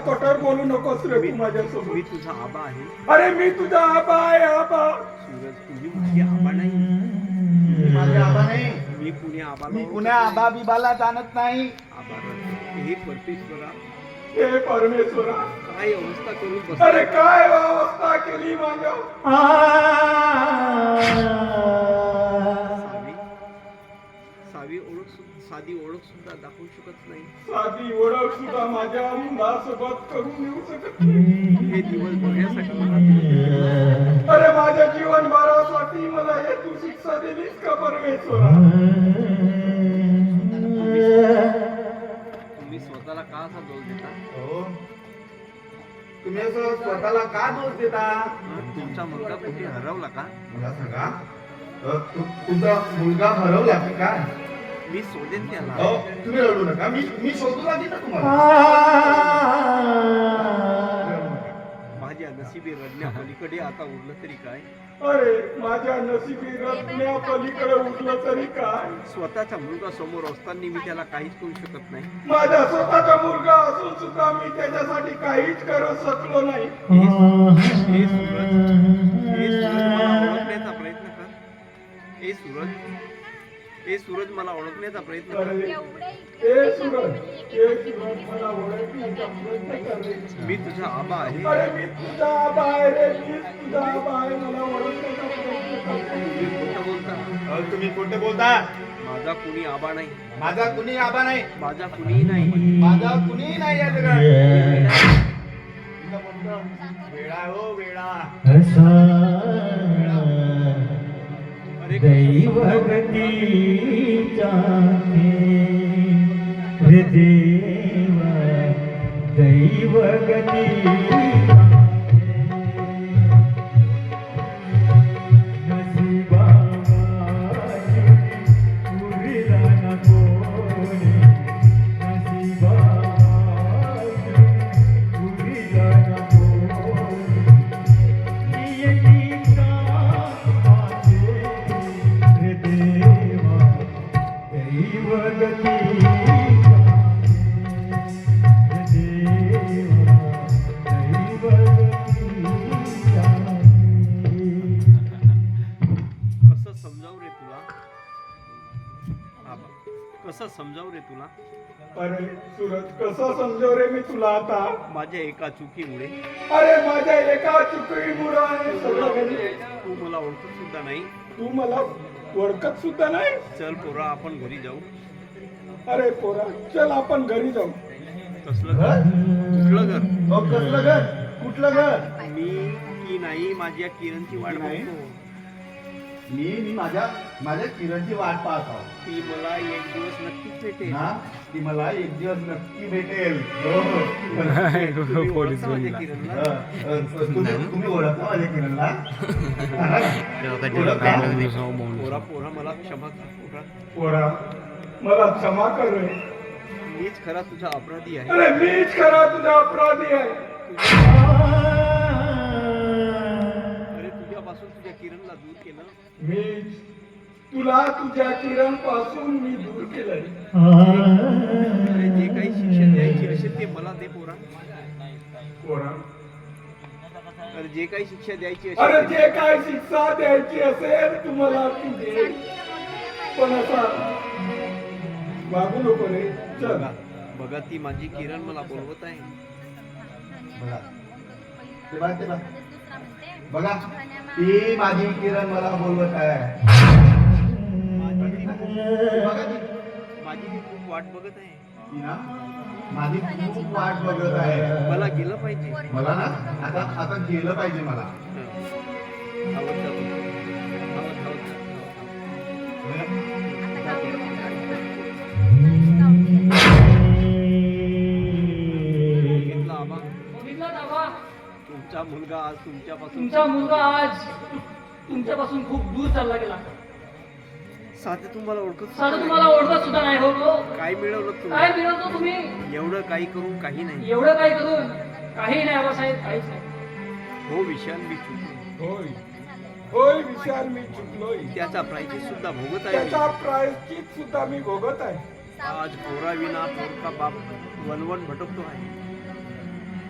कठोर बोलू नकोस रे तू माझ्यासोबत. मी तुझा आबा आहे. अरे मी तुझा आबा आहे आबा. सूरज, तुम्ही माझे आबा नाही. माझे आबा नाही. मी कुणी आबा मी कुण्या आबा बिबाला जाणत नाही. आबा हे परमेश्वरा, हे परमेश्वरा, काय अवस्था करून बस. अरे काय अवस्था केली माझ्या. सावी साधी ओळख सुद्धा दाखवू शकत नाही. साधी ओळख सुद्धा माझ्या मुलासोबत करून येऊ शकत नाही. हे दिवस बघण्यासाठी मला अरे माझ्या जीवनभरासाठी मला हे तू शिक्षा दिलीस का परमेश्वरा. तुम्ही स्वतःला का असा दोष देता. हो. तुम्ही असं स्वतःला का दोष देता. तुमचा मुलगा कुठे हरवला का. मला सांगा, तुमचा मुलगा हरवला की काय. मी शोधेन त्याला. हो, तुम्ही रडू नका. मी शोधू लागेल ना तुम्हाला. माझ्या नशिबी रडण्या पलीकडे आता उरलं तरी काय. अरे माझ्या नशिबी रत्न्या पलीकडे उठलं तरी काय. स्वतःचा मुलगा समोर असताना मी त्याला काहीच करू शकत नाही. माझा स्वतःचा मुलगा असून सुद्धा मी त्याच्यासाठी काहीच करू शकलो नाही. हे सूरज मला ओळखण्याचा प्रयत्न कर. हे सूरज मला ओळखण्याचा प्रयत्न कर. हे सूरज, हे सूरज मला ओळखण्याचा प्रयत्न कर रे. मी तुझा आबा आहे. अरे मी तुझा आबा आहे रे. मी तुझा आबा आहे. मला ओळखण्याचा प्रयत्न कर. तुम्ही खोटं बोलता. तुम्ही खोटे बोलता. माझा कुणी आबा नाही. माझा कुणी आबा नाही. माझा कुणी नाही. माझा कुणी नाही या जगात. वेळा हो वेळा. अरे दैवगती रे देव दैवगती नशिबा उरला न कोणी. नशिबा उरला न कोणी. कसं समजावू रे तुला. आबा, कसं समजावू रे तुला. अरे सूरज, कसं समजव रे मी तुला आता. माझ्या एका चुकीमुळे अरे माझ्या एका चुकीमुळे आहे सगळं घरी. तू मला ओळखत सुद्धा नाही. तू मला ओळखत सुद्धा नाही. चल पोरा, आपण घरी जाऊ. अरे पोरा, चल आपण घरी जाऊ. कसलं घर. कुठलं घर. हो, कसलं घर. कुठलं घर. मी की नाही माझ्या किरणची वाट नाही. बघतो. मी माझ्या किरणची वाट पाहत आहोत. ती मला एक दिवस नक्कीच भेटेल. ना, ती मला एक दिवस नक्की भेटेल. हो, हो. तुम्ही ओळखता माझ्या किरणला. तुम्ही ओळखता माझ्या किरणला. पोरा पोरा मला क्षमा कर पोरा. पोरा, मला क्षमा कर रे. मीच खरा तुझा अपराधी आहे. अरे मीच खरा तुझा अपराधी आहे. अरे तुझ्यापासून तुझ्या किरणला दूर केलं. मीच तुला तुझ्या किरण पासून मी दूर केलंय. अरे जे काही शिक्षण द्यायची असेल ते मला दे पोरा. पोरा, अरे जे काही शिक्षा द्यायची अरे असेल जे काय शिक्षा द्यायची असेल तुम्हाला ती दे. पण असा वागू नको रे. चल. बघा बघा, ती माझी किरण मला बोलवत आहे. बघा, ते बघा, ते बघा. बघा, ती माझी किरण मला बोलवत आहे. बघा ती. माझी ती खूप वाट बघत आहे. ती ना माझी खूप वाट बघत आहे. मला गेलं पाहिजे. मला ना आता गेलं पाहिजे मला. धावत जातो. धावत धावत घेतला आबा. तुमचा मुलगा आज तुमच्यापासून खूप दूर चालला गेला. साधे तुम्हाला ओळखत साधं तुम्हाला ओळखत सुद्धा नाही. हो तो काय मिळवलं काय तुम्ही. मिळवतो तुम्ही. एवढं काही करून काही नाही. एवढं काही करून काही नाही आबासाहेब, काहीच नाही. हो विशाल, मी चुकलो. होय होय विशाल, मी चुकलोय. त्याचा प्रायचित सुद्धा भोगत आहे. त्याचा प्रायश्चित सुद्धा मी भोगत आहे. आज पोरा विना पोरका बाप वनवन भटकतो आहे.